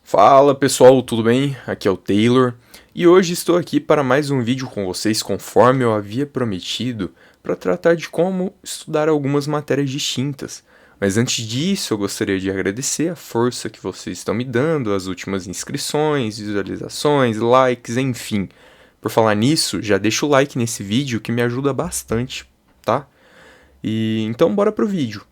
Fala pessoal, tudo bem? Aqui é o Taylor e hoje estou aqui para mais um vídeo com vocês, conforme eu havia prometido, para tratar de como estudar algumas matérias distintas. Mas antes disso, eu gostaria de agradecer a força que vocês estão me dando, as últimas inscrições, visualizações, likes, enfim. Por falar nisso, já deixa o like nesse vídeo que me ajuda bastante, tá? E então bora pro vídeo.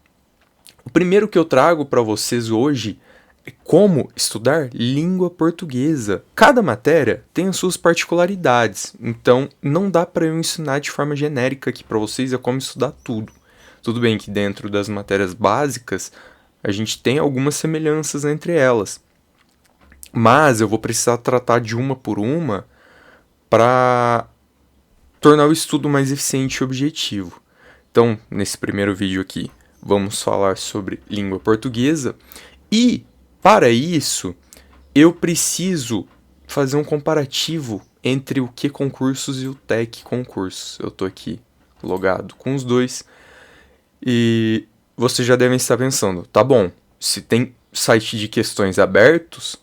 O primeiro que eu trago para vocês hoje é como estudar língua portuguesa. Cada matéria tem as suas particularidades, então não dá para eu ensinar de forma genérica aqui para vocês é como estudar tudo. Tudo bem que dentro das matérias básicas a gente tem algumas semelhanças entre elas, mas eu vou precisar tratar de uma por uma para tornar o estudo mais eficiente e objetivo. Então, nesse primeiro vídeo aqui, vamos falar sobre língua portuguesa e, para isso, eu preciso fazer um comparativo entre o Q Concursos e o TEC Concursos. Eu estou aqui logado com os dois e vocês já devem estar pensando, tá bom, se tem site de questões abertos,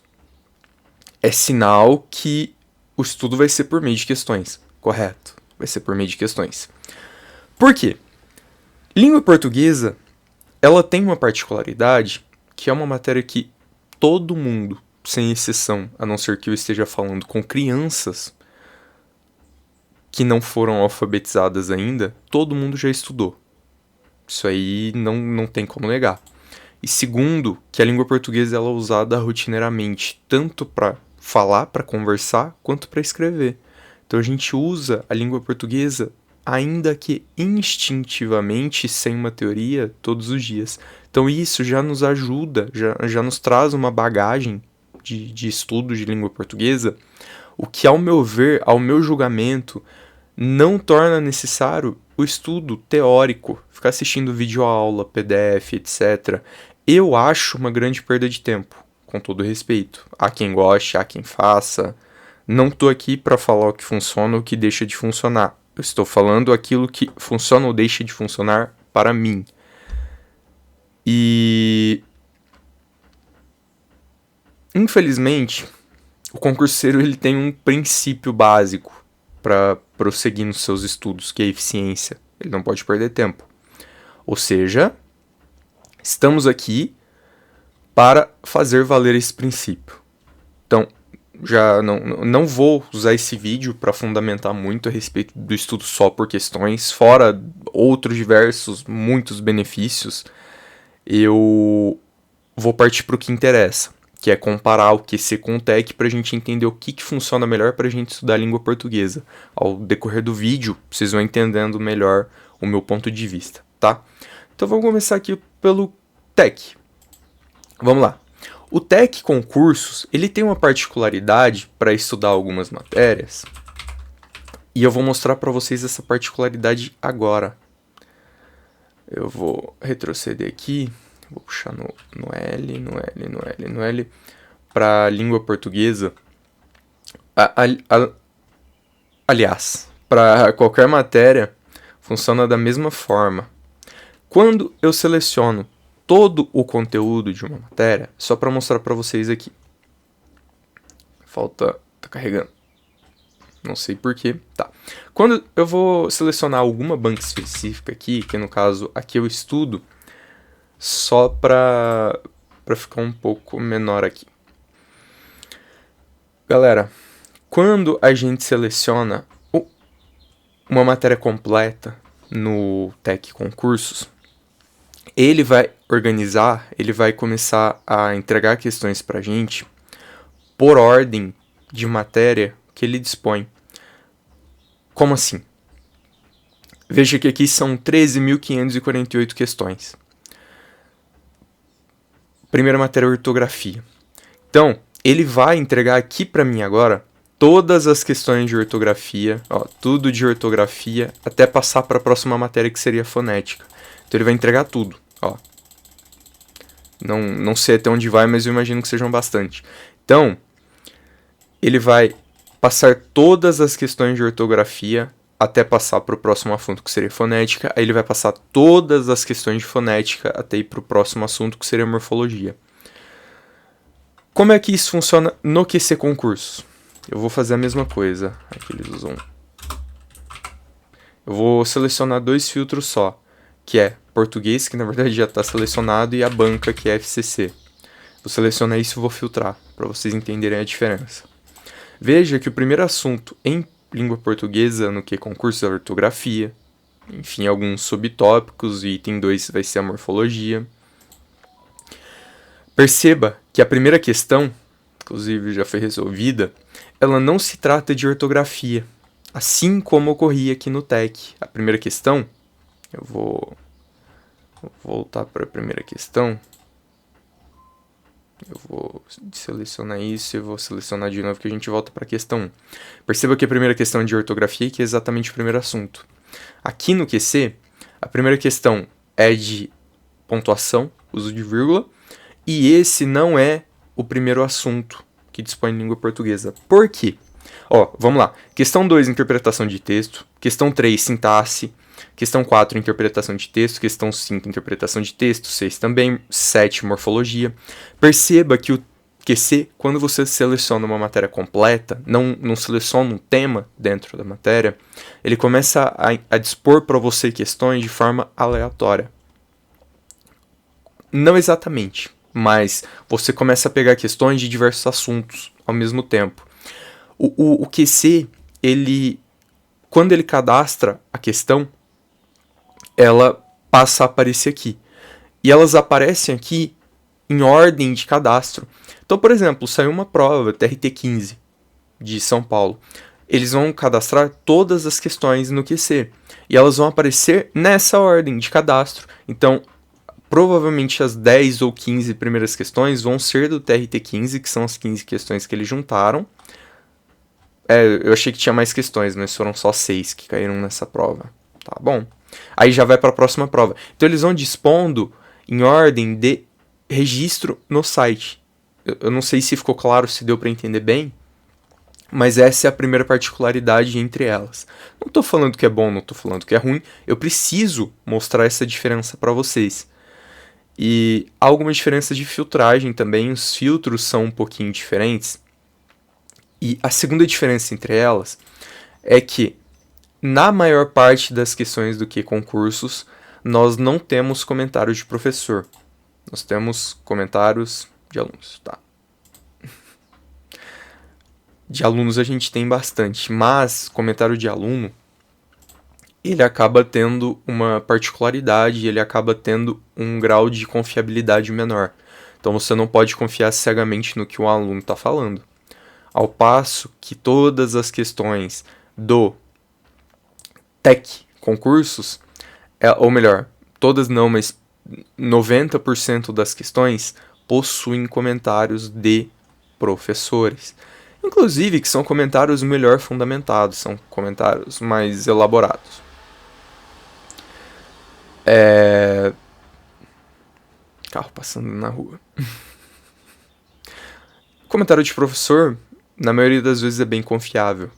é sinal que o estudo vai ser por meio de questões, correto? Vai ser por meio de questões. Por quê? Língua portuguesa, ela tem uma particularidade que é uma matéria que todo mundo, sem exceção, a não ser que eu esteja falando com crianças que não foram alfabetizadas ainda, todo mundo já estudou. Isso aí não tem como negar. E segundo, que a língua portuguesa ela é usada rotineiramente, tanto para falar, para conversar, quanto para escrever. Então a gente usa a língua portuguesa, ainda que instintivamente, sem uma teoria, todos os dias. Então isso já nos ajuda, já nos traz uma bagagem de estudo de língua portuguesa, o que, ao meu ver, ao meu julgamento, não torna necessário o estudo teórico, ficar assistindo videoaula, PDF, etc. Eu acho uma grande perda de tempo, com todo respeito. Há quem goste, há quem faça. Não estou aqui para falar o que funciona ou o que deixa de funcionar. Eu estou falando aquilo que funciona ou deixa de funcionar para mim. E infelizmente, o concurseiro ele tem um princípio básico para prosseguir nos seus estudos, que é a eficiência. Ele não pode perder tempo. Ou seja, estamos aqui para fazer valer esse princípio. Então, já não vou usar esse vídeo para fundamentar muito a respeito do estudo só por questões, fora outros diversos, muitos benefícios. Eu vou partir para o que interessa, que é comparar o QC com o TEC para a gente entender o que funciona melhor para a gente estudar a língua portuguesa. Ao decorrer do vídeo, vocês vão entendendo melhor o meu ponto de vista, tá? Então vamos começar aqui pelo TEC. Vamos lá. O TEC Concursos, ele tem uma particularidade para estudar algumas matérias, e eu vou mostrar para vocês essa particularidade agora. Eu vou retroceder aqui, vou puxar no L, para a língua portuguesa. Aliás, para qualquer matéria, funciona da mesma forma. Quando eu seleciono todo o conteúdo de uma matéria, só para mostrar para vocês aqui. Tá carregando. Não sei porquê. Tá. Quando eu vou selecionar alguma banca específica aqui, que no caso aqui eu estudo, só para ficar um pouco menor aqui. Galera, quando a gente seleciona uma matéria completa no TEC Concursos, ele vai organizar, ele vai começar a entregar questões para a gente por ordem de matéria que ele dispõe. Como assim? Veja que aqui são 13.548 questões. Primeira matéria, ortografia. Então, ele vai entregar aqui para mim agora todas as questões de ortografia, ó, tudo de ortografia, até passar para a próxima matéria que seria fonética. Então ele vai entregar tudo, ó. Não sei até onde vai, mas eu imagino que sejam bastante. Então, ele vai passar todas as questões de ortografia até passar para o próximo assunto, que seria fonética. Aí ele vai passar todas as questões de fonética até ir para o próximo assunto, que seria morfologia. Como é que isso funciona no QC Concursos? Eu vou fazer a mesma coisa. Aqui eles usam. Eu vou selecionar 2 filtros só, que é português, que na verdade já está selecionado, e a banca, que é FCC. Vou selecionar isso e vou filtrar, para vocês entenderem a diferença. Veja que o primeiro assunto em língua portuguesa no QC Concursos é a ortografia, enfim, alguns subtópicos, e item 2 vai ser a morfologia. Perceba que a primeira questão, inclusive já foi resolvida, ela não se trata de ortografia, assim como ocorria aqui no TEC. A primeira questão, eu vou voltar para a primeira questão, eu vou selecionar isso e vou selecionar de novo que a gente volta para a questão 1. Perceba que a primeira questão é de ortografia, que é exatamente o primeiro assunto. Aqui no QC, a primeira questão é de pontuação, uso de vírgula, e esse não é o primeiro assunto que dispõe em língua portuguesa. Por quê? Vamos lá. Questão 2, interpretação de texto. Questão 3, sintaxe. Questão 4, interpretação de texto. Questão 5, interpretação de texto. 6 também. 7, morfologia. Perceba que o QC, quando você seleciona uma matéria completa, não seleciona um tema dentro da matéria, ele começa a dispor para você questões de forma aleatória. Não exatamente, mas você começa a pegar questões de diversos assuntos ao mesmo tempo. O QC, quando ele cadastra a questão, ela passa a aparecer aqui. E elas aparecem aqui em ordem de cadastro. Então, por exemplo, saiu uma prova, TRT15, de São Paulo. Eles vão cadastrar todas as questões no QC. E elas vão aparecer nessa ordem de cadastro. Então, provavelmente as 10 ou 15 primeiras questões vão ser do TRT15, que são as 15 questões que eles juntaram. Eu achei que tinha mais questões, mas foram só 6 que caíram nessa prova. Tá bom? Aí já vai para a próxima prova. Então eles vão dispondo em ordem de registro no site. Eu não sei se ficou claro, se deu para entender bem, mas essa é a primeira particularidade entre elas. Não estou falando que é bom, não estou falando que é ruim. Eu preciso mostrar essa diferença para vocês. E há alguma diferença de filtragem também. Os filtros são um pouquinho diferentes. E a segunda diferença entre elas é que, na maior parte das questões do QC Concursos, nós não temos comentários de professor. Nós temos comentários de alunos, tá? De alunos a gente tem bastante, mas comentário de aluno, ele acaba tendo uma particularidade, ele acaba tendo um grau de confiabilidade menor. Então você não pode confiar cegamente no que o aluno está falando. Ao passo que todas as questões do TEC Concursos, ou melhor, todas não, mas 90% das questões possuem comentários de professores. Inclusive que são comentários melhor fundamentados, são comentários mais elaborados. Carro passando na rua. Comentário de professor, na maioria das vezes, é bem confiável.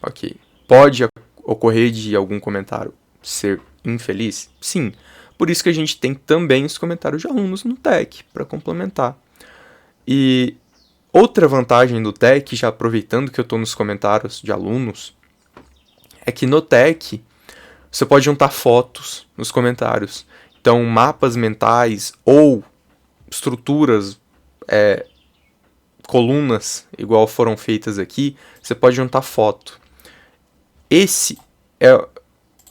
Ok. Pode ocorrer de algum comentário ser infeliz? Sim. Por isso que a gente tem também os comentários de alunos no TEC, para complementar. E outra vantagem do TEC, já aproveitando que eu estou nos comentários de alunos, é que no TEC você pode juntar fotos nos comentários. Então, mapas mentais ou estruturas, colunas, igual foram feitas aqui, você pode juntar foto. Esse é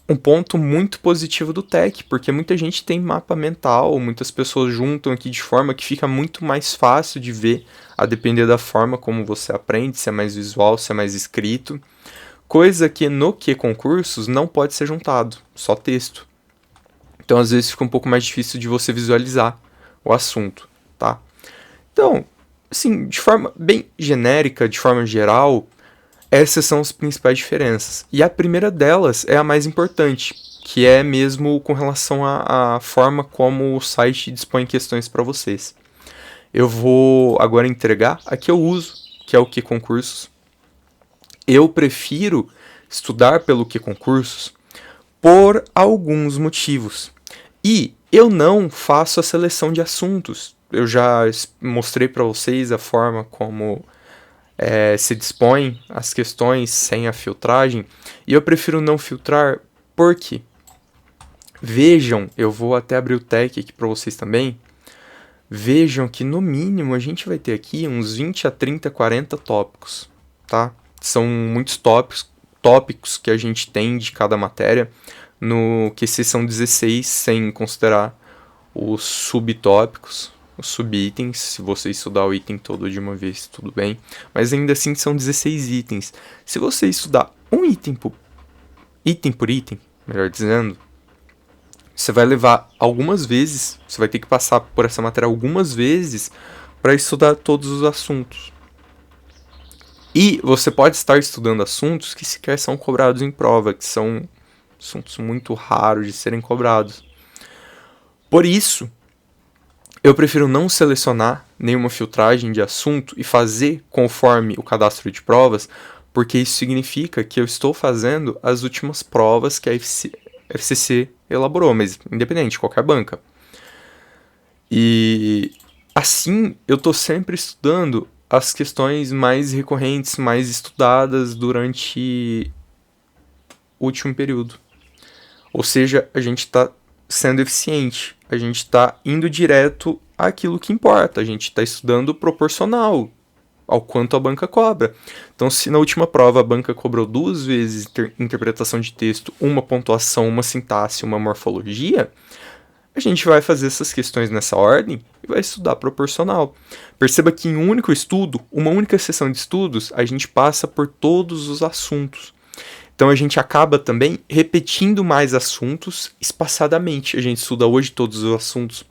um ponto muito positivo do TEC, porque muita gente tem mapa mental, muitas pessoas juntam aqui de forma que fica muito mais fácil de ver, a depender da forma como você aprende, se é mais visual, se é mais escrito. Coisa que no QC Concursos não pode ser juntado, só texto. Então, às vezes, fica um pouco mais difícil de você visualizar o assunto, tá? Então, assim, de forma bem genérica, de forma geral, essas são as principais diferenças. E a primeira delas é a mais importante, que é mesmo com relação à forma como o site dispõe questões para vocês. Eu vou agora entregar a que eu uso, que é o QC Concursos. Eu prefiro estudar pelo QC Concursos por alguns motivos. E eu não faço a seleção de assuntos. eu já mostrei para vocês a forma como se dispõe as questões sem a filtragem, e eu prefiro não filtrar porque, vejam, eu vou até abrir o tag aqui para vocês também, vejam que no mínimo a gente vai ter aqui uns 20 a 30, 40 tópicos, tá? São muitos tópicos que a gente tem de cada matéria, no QC são 16, sem considerar os subtópicos, os subitens. Se você estudar o item todo de uma vez, tudo bem, mas ainda assim são 16 itens. Se você estudar um item por item, melhor dizendo, você vai levar algumas vezes, você vai ter que passar por essa matéria algumas vezes para estudar todos os assuntos. E você pode estar estudando assuntos que sequer são cobrados em prova, que são assuntos muito raros de serem cobrados. Por isso, eu prefiro não selecionar nenhuma filtragem de assunto e fazer conforme o cadastro de provas, porque isso significa que eu estou fazendo as últimas provas que a FCC elaborou, mas independente de qualquer banca. E assim eu estou sempre estudando as questões mais recorrentes, mais estudadas durante o último período. Ou seja, a gente está sendo eficiente, a gente está indo direto àquilo que importa, a gente está estudando proporcional ao quanto a banca cobra. Então, se na última prova a banca cobrou 2 vezes interpretação de texto, uma pontuação, uma sintaxe, uma morfologia, a gente vai fazer essas questões nessa ordem e vai estudar proporcional. Perceba que em um único estudo, uma única sessão de estudos, a gente passa por todos os assuntos. Então a gente acaba também repetindo mais assuntos espaçadamente. A gente estuda hoje todos os assuntos.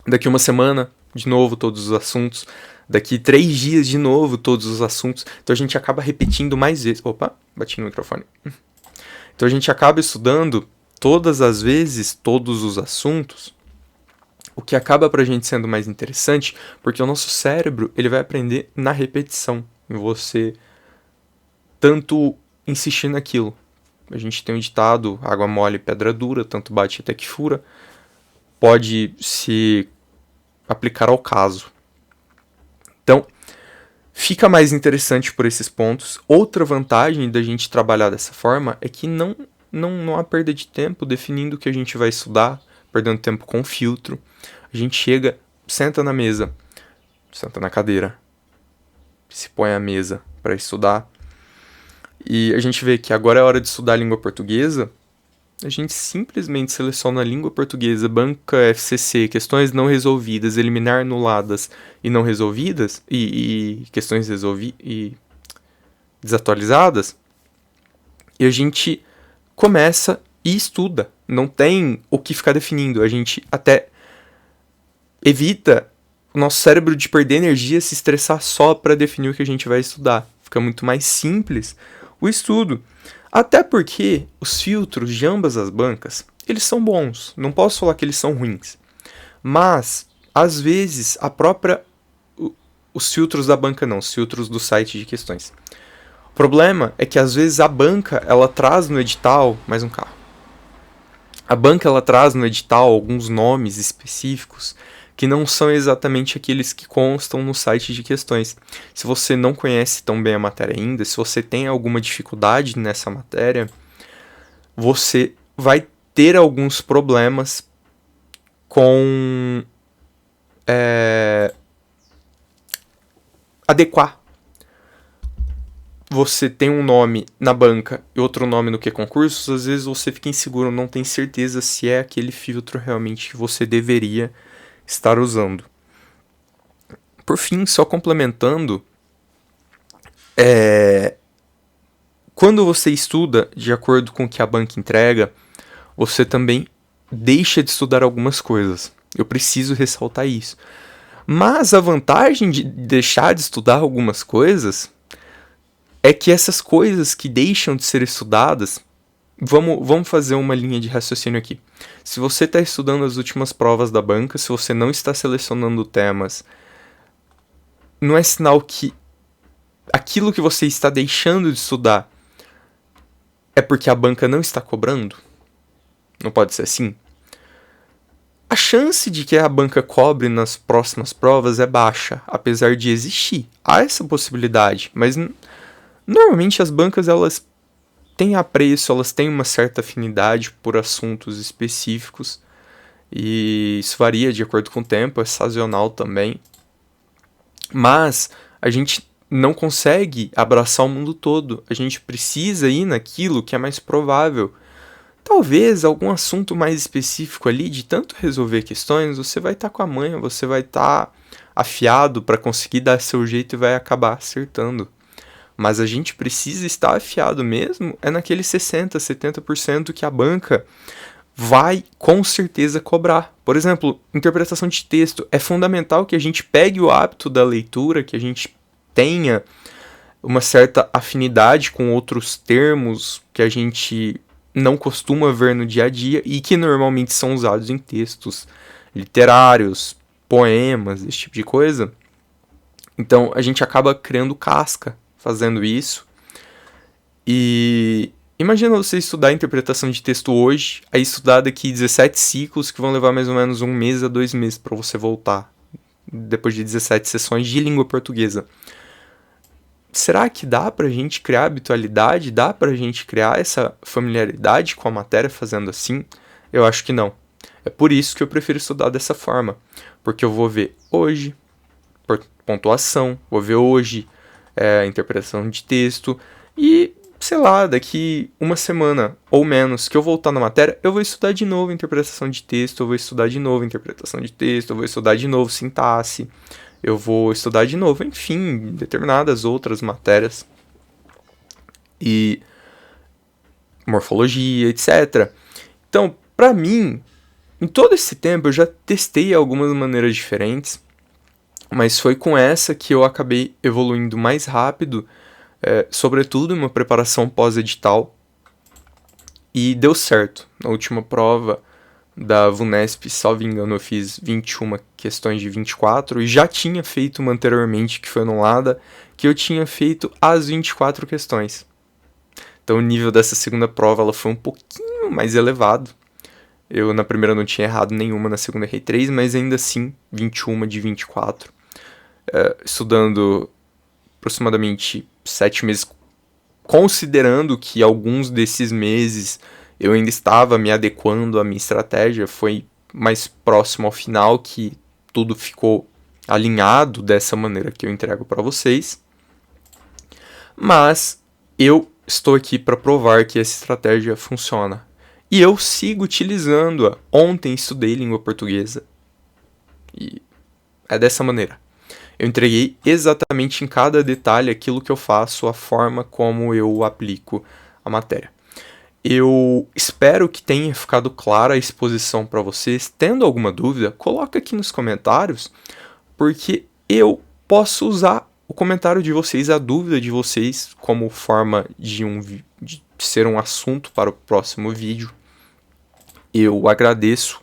Daqui uma semana, de novo, todos os assuntos. Daqui 3 dias, de novo, todos os assuntos. Então a gente acaba repetindo mais vezes. Opa, bati no microfone. Então a gente acaba estudando todas as vezes todos os assuntos. O que acaba pra gente sendo mais interessante, porque o nosso cérebro ele vai aprender na repetição. Em você tanto insistir naquilo. A gente tem um ditado, água mole, pedra dura, tanto bate até que fura. Pode se aplicar ao caso. Então, fica mais interessante por esses pontos. Outra vantagem da gente trabalhar dessa forma é que não há perda de tempo definindo o que a gente vai estudar, perdendo tempo com filtro. A gente chega, senta na mesa, senta na cadeira, se põe à mesa para estudar. E a gente vê que agora é hora de estudar a língua portuguesa, a gente simplesmente seleciona a língua portuguesa, banca FCC, questões não resolvidas, eliminar anuladas e não resolvidas, e questões desatualizadas, e a gente começa e estuda. Não tem o que ficar definindo, a gente até evita o nosso cérebro de perder energia, se estressar só para definir o que a gente vai estudar. Fica muito mais simples o estudo. Até porque os filtros de ambas as bancas, eles são bons. Não posso falar que eles são ruins. Mas, às vezes, os filtros da banca não, os filtros do site de questões. O problema é que, às vezes, a banca, ela traz no edital, mais um carro. A banca, ela traz no edital alguns nomes específicos que não são exatamente aqueles que constam no site de questões. Se você não conhece tão bem a matéria ainda, se você tem alguma dificuldade nessa matéria, você vai ter alguns problemas com adequar. Você tem um nome na banca e outro nome no Q-Concursos, às vezes você fica inseguro, não tem certeza se é aquele filtro realmente que você deveria estar usando. Por fim, só complementando, quando você estuda de acordo com o que a banca entrega, você também deixa de estudar algumas coisas. Eu preciso ressaltar isso. Mas a vantagem de deixar de estudar algumas coisas é que essas coisas que deixam de ser estudadas, vamos fazer uma linha de raciocínio aqui. Se você está estudando as últimas provas da banca, se você não está selecionando temas, não é sinal que aquilo que você está deixando de estudar é porque a banca não está cobrando? Não pode ser assim? A chance de que a banca cobre nas próximas provas é baixa, apesar de existir. Há essa possibilidade, mas normalmente as bancas elas têm apreço, elas têm uma certa afinidade por assuntos específicos e isso varia de acordo com o tempo, é sazonal também. Mas a gente não consegue abraçar o mundo todo, a gente precisa ir naquilo que é mais provável. Talvez algum assunto mais específico ali, de tanto resolver questões, você vai estar com a manha, você vai estar afiado para conseguir dar seu jeito e vai acabar acertando. Mas a gente precisa estar afiado mesmo é naquele 60, 70% que a banca vai com certeza cobrar. Por exemplo, interpretação de texto. É fundamental que a gente pegue o hábito da leitura, que a gente tenha uma certa afinidade com outros termos que a gente não costuma ver no dia a dia e que normalmente são usados em textos literários, poemas, esse tipo de coisa. Então a gente acaba criando casca fazendo isso. E imagina você estudar interpretação de texto hoje, aí estudar daqui 17 ciclos que vão levar mais ou menos 1 mês a 2 meses para você voltar, depois de 17 sessões de língua portuguesa. Será que dá pra gente criar habitualidade? Dá pra gente criar essa familiaridade com a matéria fazendo assim? Eu acho que não. É por isso que eu prefiro estudar dessa forma. Porque eu vou ver hoje pontuação, vou ver hoje interpretação de texto e, sei lá, daqui uma semana ou menos que eu voltar na matéria, eu vou estudar de novo interpretação de texto, eu vou estudar de novo interpretação de texto, eu vou estudar de novo sintaxe, eu vou estudar de novo, enfim, determinadas outras matérias e morfologia, etc. Então, para mim, em todo esse tempo eu já testei algumas maneiras diferentes, mas foi com essa que eu acabei evoluindo mais rápido, sobretudo em uma preparação pós-edital, e deu certo. Na última prova da VUNESP, salvo engano, eu fiz 21 questões de 24 e já tinha feito uma anteriormente que foi anulada, que eu tinha feito as 24 questões. Então o nível dessa segunda prova ela foi um pouquinho mais elevado. Eu na primeira não tinha errado nenhuma, na segunda errei 3, mas ainda assim 21 de 24. Estudando aproximadamente 7 meses, considerando que alguns desses meses eu ainda estava me adequando à minha estratégia, foi mais próximo ao final que tudo ficou alinhado dessa maneira que eu entrego para vocês. Mas eu estou aqui para provar que essa estratégia funciona. E eu sigo utilizando-a. Ontem estudei língua portuguesa. E é dessa maneira. Eu entreguei exatamente em cada detalhe aquilo que eu faço, a forma como eu aplico a matéria. Eu espero que tenha ficado clara a exposição para vocês. Tendo alguma dúvida, coloca aqui nos comentários, porque eu posso usar o comentário de vocês, a dúvida de vocês, como forma de ser um assunto para o próximo vídeo. Eu agradeço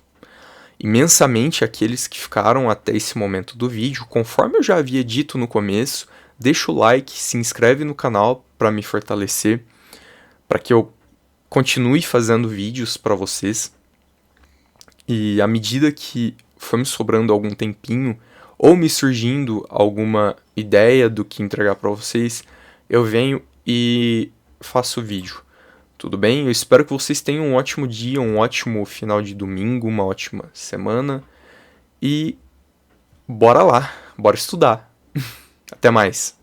imensamente aqueles que ficaram até esse momento do vídeo. Conforme eu já havia dito no começo, deixa o like, se inscreve no canal para me fortalecer, para que eu continue fazendo vídeos para vocês. E à medida que for me sobrando algum tempinho, ou me surgindo alguma ideia do que entregar para vocês, eu venho e faço vídeo. Tudo bem? Eu espero que vocês tenham um ótimo dia, um ótimo final de domingo, uma ótima semana. E bora lá, bora estudar. Até mais.